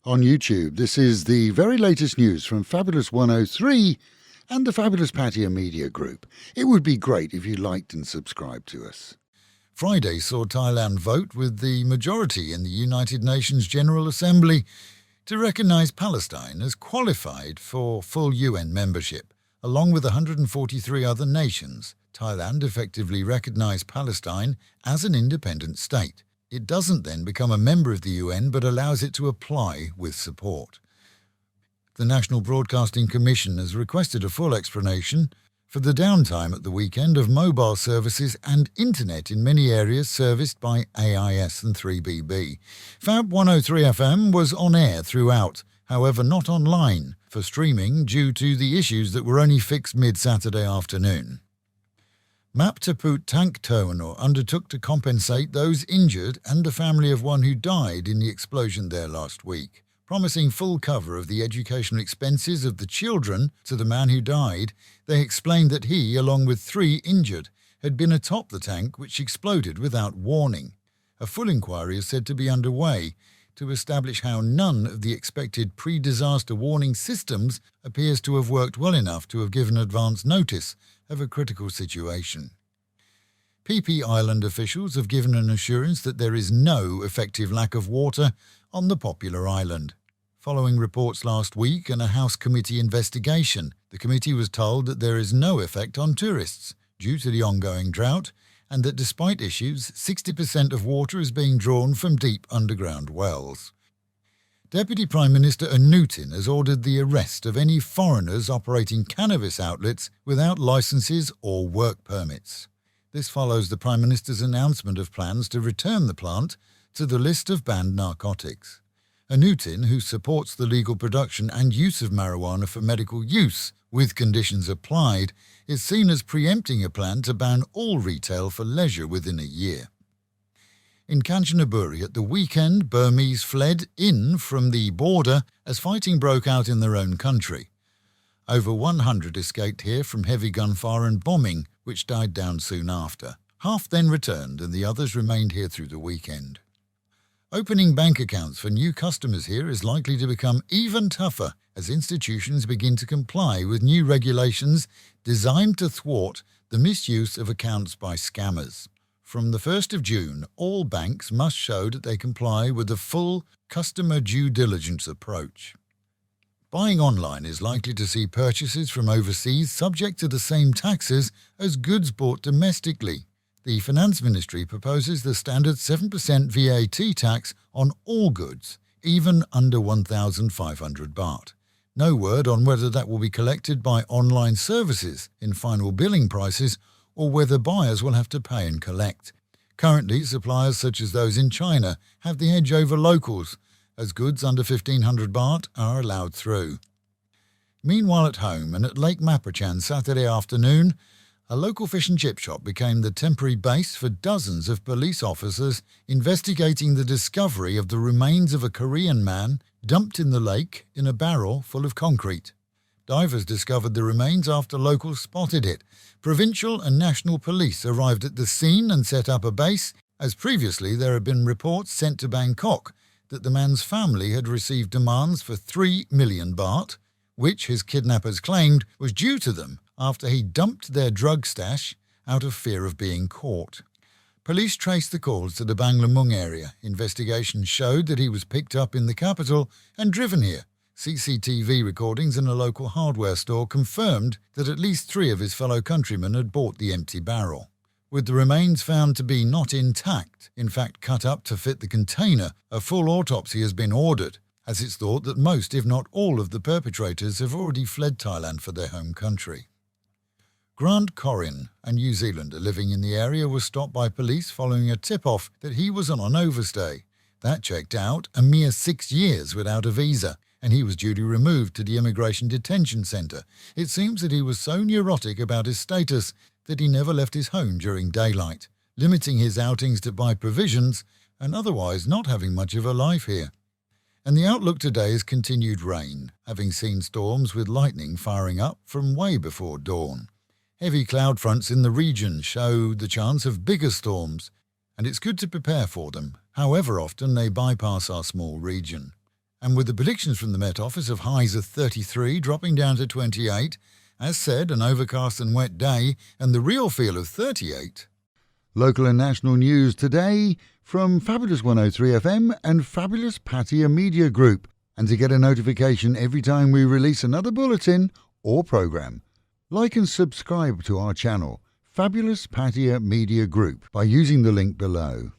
on YouTube. This is the very latest news from Fabulous 103 and the Fabulous Pattaya Media Group. It would be great if you liked and subscribed to us. Friday saw Thailand vote with the majority in the United Nations General Assembly to recognise Palestine as qualified for full UN membership. Along with 143 other nations, Thailand effectively recognised Palestine as an independent state. It doesn't then become a member of the UN but allows it to apply with support. The National Broadcasting Commission has requested a full explanation for the downtime at the weekend of mobile services and internet in many areas serviced by AIS and 3BB. Fab 103 FM was on air throughout, however not online for streaming due to the issues that were only fixed mid-Saturday afternoon. Ta Phut Tank Terminal undertook to compensate those injured and the family of one who died in the explosion there last week. Promising full cover of the educational expenses of the children to the man who died, they explained that he, along with 3 injured, had been atop the tank which exploded without warning. A full inquiry is said to be underway to establish how none of the expected pre-disaster warning systems appears to have worked well enough to have given advance notice of a critical situation. Phi Phi Island officials have given an assurance that there is no effective lack of water on the popular island. Following reports last week and a House Committee investigation, the committee was told that there is no effect on tourists due to the ongoing drought and that despite issues, 60% of water is being drawn from deep underground wells. Deputy Prime Minister Anutin has ordered the arrest of any foreigners operating cannabis outlets without licences or work permits. This follows the Prime Minister's announcement of plans to return the plant to the list of banned narcotics. Anutin, who supports the legal production and use of marijuana for medical use, with conditions applied, is seen as preempting a plan to ban all retail for leisure within a year. In Kanchanaburi at the weekend, Burmese fled in from the border as fighting broke out in their own country. Over 100 escaped here from heavy gunfire and bombing, which died down soon after. Half then returned and the others remained here through the weekend. Opening bank accounts for new customers here is likely to become even tougher as institutions begin to comply with new regulations designed to thwart the misuse of accounts by scammers. From the 1st of June, all banks must show that they comply with the full customer due diligence approach. Buying online is likely to see purchases from overseas subject to the same taxes as goods bought domestically. The Finance Ministry proposes the standard 7% VAT tax on all goods, even under 1,500 baht. No word on whether that will be collected by online services in final billing prices or whether buyers will have to pay and collect. Currently, suppliers such as those in China have the edge over locals, as goods under 1,500 baht are allowed through. Meanwhile at home and at Lake Maprachan Saturday afternoon, a local fish and chip shop became the temporary base for dozens of police officers investigating the discovery of the remains of a Korean man dumped in the lake in a barrel full of concrete. Divers discovered the remains after locals spotted it. Provincial and national police arrived at the scene and set up a base, as previously there had been reports sent to Bangkok that the man's family had received demands for 3 million baht, which his kidnappers claimed was due to them after he dumped their drug stash out of fear of being caught. Police traced the calls to the Banglamung area. Investigations showed that he was picked up in the capital and driven here. CCTV recordings in a local hardware store confirmed that at least 3 of his fellow countrymen had bought the empty barrel. With the remains found to be not intact, in fact cut up to fit the container, a full autopsy has been ordered, as it's thought that most, if not all, of the perpetrators have already fled Thailand for their home country. Grant Corrin, a New Zealander living in the area, was stopped by police following a tip-off that he was on overstay. That checked out a mere 6 years without a visa, and he was duly removed to the Immigration Detention Centre. It seems that he was so neurotic about his status that he never left his home during daylight, limiting his outings to buy provisions and otherwise not having much of a life here. And the outlook today is continued rain, having seen storms with lightning firing up from way before dawn. Heavy cloud fronts in the region show the chance of bigger storms, and it's good to prepare for them, however often they bypass our small region. And with the predictions from the Met Office of highs of 33 dropping down to 28, as said, an overcast and wet day, and the real feel of 38. Local and national news today from Fabulous 103 FM and Fabulous Pattaya Media Group. And to get a notification every time we release another bulletin or program, like and subscribe to our channel, Fabulous Pattaya Media Group, by using the link below.